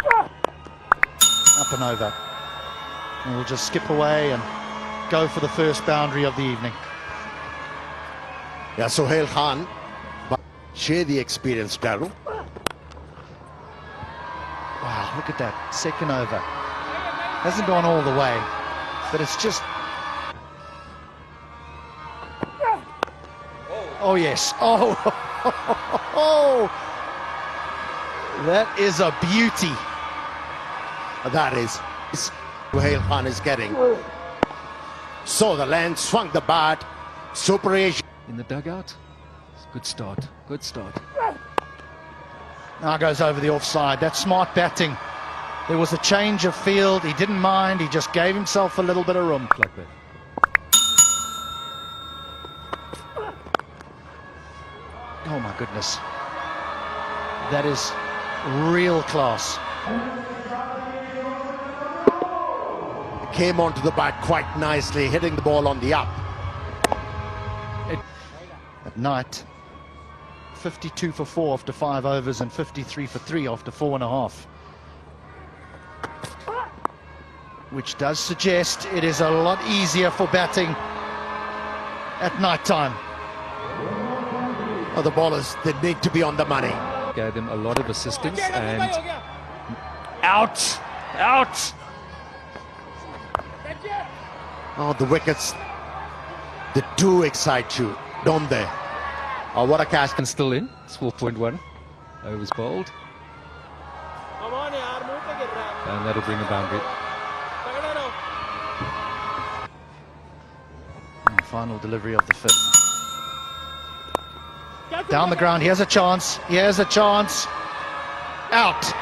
Up and over. And we'll just skip away and go for the first boundary of the evening. Yeah, Sohail Khan, share the experience, Daryl. Wow, look at that. Second over. Hasn't gone all the way, but it's just... Oh, yes. Oh, that is a beauty. That is Sohail Khan is getting. So the land swung the bat. Super Asia. In the dugout. Good start. Good start. Now goes over the offside. That's smart batting. There was a change of field. He didn't mind. He just gave himself a little bit of room. Like that. Oh my goodness. That is real class. Came onto the bat quite nicely, hitting the ball on the up. At night, 52 for 4 after 5 overs and 53 for 3 after 4.5. Which does suggest it is a lot easier for batting at night time. Oh, the ballers, they need to be on the money. Gave them a lot of assistance and Out! Out! Oh, the wickets, they do excite you, don't they? Oh, what a catch. and still in. It's 4.1. Overs bowled. And that'll bring a boundary. And final delivery of the 5th. Down the ground, he has a chance. He has a chance. Out.